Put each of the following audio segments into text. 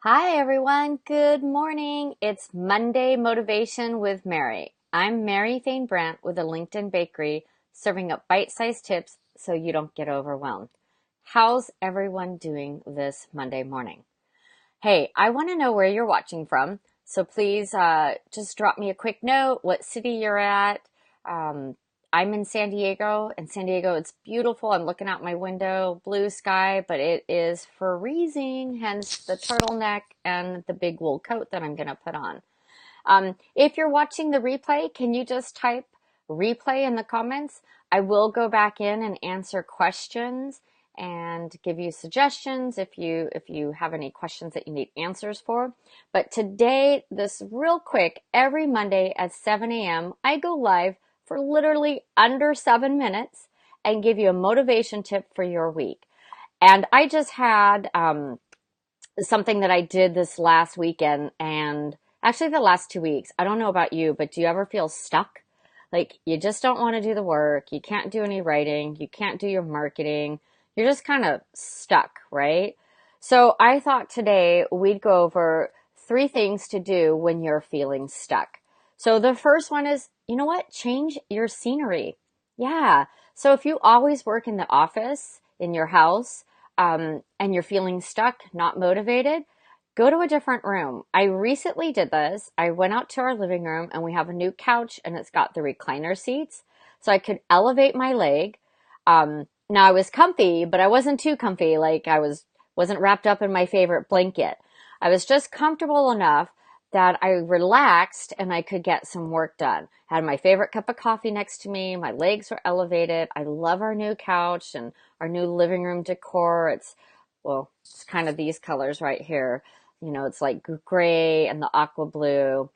Hi, everyone. Good morning. It's Monday Motivation with Mary. I'm Mary Thane Brandt with a LinkedIn bakery, serving up bite-sized tips so you don't get overwhelmed. How's everyone doing this Monday morning? Hey, I want to know where you're watching from, so please just drop me a quick note, what city you're at. Um, I'm in San Diego, and San Diego, it's beautiful. I'm looking out my window, blue sky, but it is freezing, hence the turtleneck and the big wool coat that I'm going to put on. If you're watching the replay, can you just type replay in the comments? I will go back in and answer questions and give you suggestions if you have any questions that you need answers for. But today, this real quick, every Monday at 7 a.m., I go live for literally under 7 minutes and give you a motivation tip for your week. And I just had something that I did this last weekend and actually the last 2 weeks. I don't know about you, but do you ever feel stuck? Like you just don't want to do the work. You can't do any writing. You can't do your marketing. You're just kind of stuck, right? So I thought today we'd go over 3 things to do when you're feeling stuck. So the first one is, you know what? Change your scenery. Yeah. So if you always work in the office, in your house, and you're feeling stuck, not motivated, go to a different room. I recently did this. I went out to our living room and we have a new couch and it's got the recliner seats. So I could elevate my leg. Now I was comfy, but I wasn't too comfy. Like wasn't wrapped up in my favorite blanket. I was just comfortable enough that I relaxed and I could get some work done. I had my favorite cup of coffee next to me. My legs were elevated. I love our new couch and our new living room decor. It's kind of these colors right here. You know, it's like gray and the aqua blue,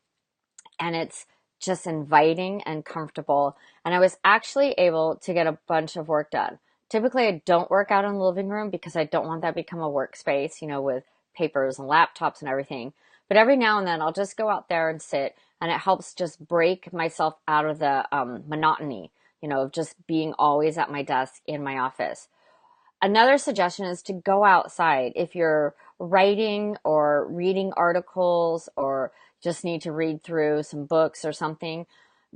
and it's just inviting and comfortable. And I was actually able to get a bunch of work done. Typically, I don't work out in the living room because I don't want that to become a workspace, with papers and laptops and everything. But every now and then, I'll just go out there and sit, and it helps just break myself out of the monotony, of just being always at my desk in my office. Another suggestion is to go outside. If you're writing or reading articles or just need to read through some books or something,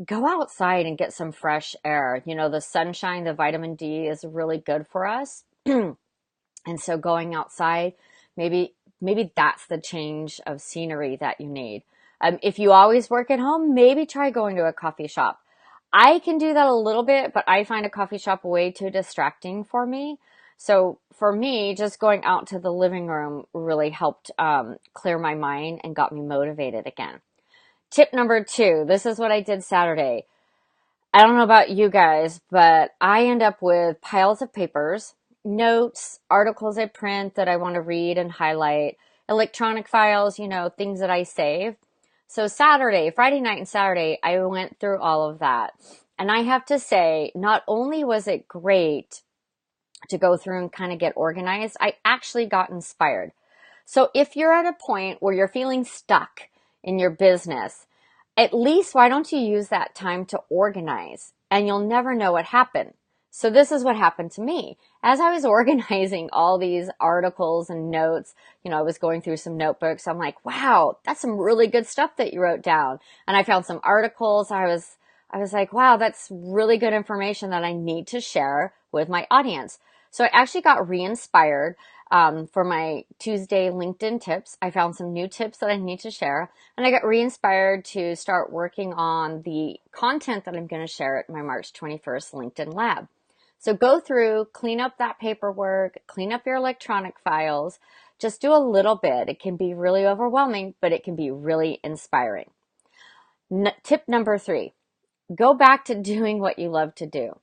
go outside and get some fresh air. The sunshine, the vitamin D is really good for us. And so going outside, maybe that's the change of scenery that you need. If you always work at home, maybe try going to a coffee shop. I can do that a little bit, but I find a coffee shop way too distracting for me. So for me, just going out to the living room really helped clear my mind and got me motivated again. Tip number 2, this is what I did Saturday. I don't know about you guys, but I end up with piles of papers, notes, articles I print that I want to read and highlight, electronic files, things that I save. So Friday night and Saturday, I went through all of that. And I have to say, not only was it great to go through and kind of get organized, I actually got inspired. So if you're at a point where you're feeling stuck in your business, at least why don't you use that time to organize, and you'll never know what happened. So this is what happened to me. As I was organizing all these articles and notes, I was going through some notebooks. I'm like, wow, that's some really good stuff that you wrote down. And I found some articles. I was like, wow, that's really good information that I need to share with my audience. So I actually got re-inspired for my Tuesday LinkedIn tips. I found some new tips that I need to share, and I got re-inspired to start working on the content that I'm going to share at my March 21st LinkedIn Lab. So go through, clean up that paperwork, clean up your electronic files, just do a little bit. It can be really overwhelming, but it can be really inspiring. Tip number 3, go back to doing what you love to do.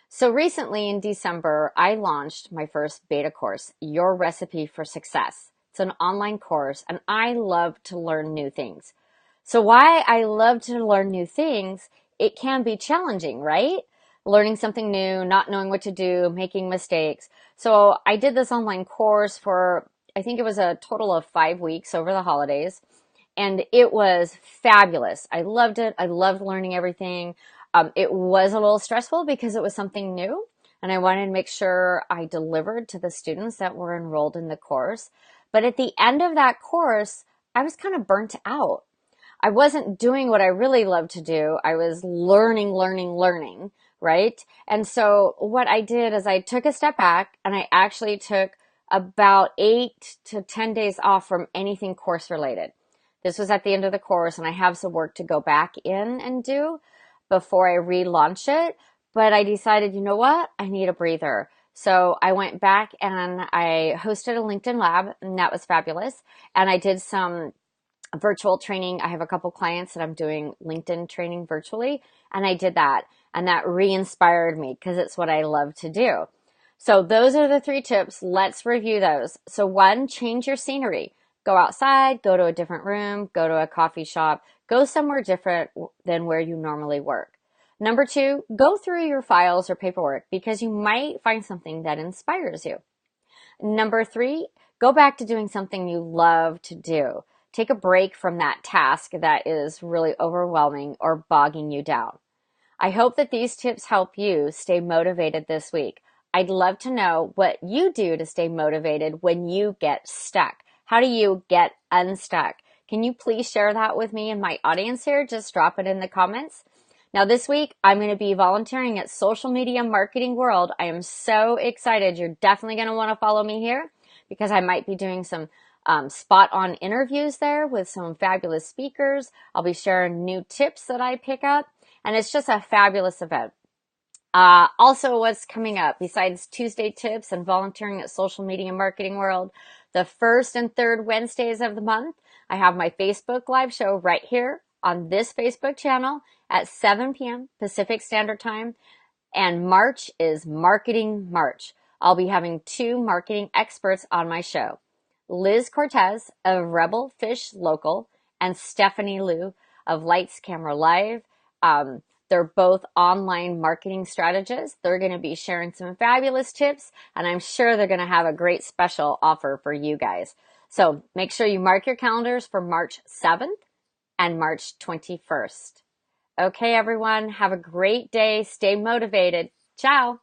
So recently in December, I launched my first beta course, Your Recipe for Success. It's an online course, and I love to learn new things. So why I love to learn new things, it can be challenging, right? Learning something new, not knowing what to do, making mistakes. So I did this online course for, I think it was a total of 5 weeks over the holidays. And it was fabulous. I loved it. I loved learning everything. It was a little stressful because it was something new. and I wanted to make sure I delivered to the students that were enrolled in the course. But at the end of that course, I was kind of burnt out. I wasn't doing what I really love to do. I was learning, right? And so what I did is I took a step back and I actually took about 8 to 10 days off from anything course related. This was at the end of the course, and I have some work to go back in and do before I relaunch it. But I decided, you know what? I need a breather. So I went back and I hosted a LinkedIn lab, and that was fabulous. And I did some virtual training. I have a couple clients that I'm doing LinkedIn training virtually, and I did that. And that re-inspired me because it's what I love to do. So those are the 3 tips. Let's review those. So 1, change your scenery. Go outside, go to a different room, go to a coffee shop, go somewhere different than where you normally work. Number 2, go through your files or paperwork because you might find something that inspires you. Number 3, go back to doing something you love to do. Take a break from that task that is really overwhelming or bogging you down. I hope that these tips help you stay motivated this week. I'd love to know what you do to stay motivated when you get stuck. How do you get unstuck? Can you please share that with me and my audience here? Just drop it in the comments. Now this week, I'm going to be volunteering at Social Media Marketing World. I am so excited. You're definitely going to want to follow me here because I might be doing some spot on interviews there with some fabulous speakers. I'll be sharing new tips that I pick up, and it's just a fabulous event. Also, what's coming up besides Tuesday tips and volunteering at Social Media Marketing World, the first and third Wednesdays of the month, I have my Facebook live show right here on this Facebook channel at 7 p.m. Pacific Standard Time. And March is Marketing March. I'll be having 2 marketing experts on my show. Liz Cortez of Rebel Fish Local and Stephanie Liu of Lights Camera Live. They're both online marketing strategists. They're going to be sharing some fabulous tips, and I'm sure they're going to have a great special offer for you guys. So make sure you mark your calendars for March 7th and March 21st. Okay, everyone, have a great day. Stay motivated. Ciao.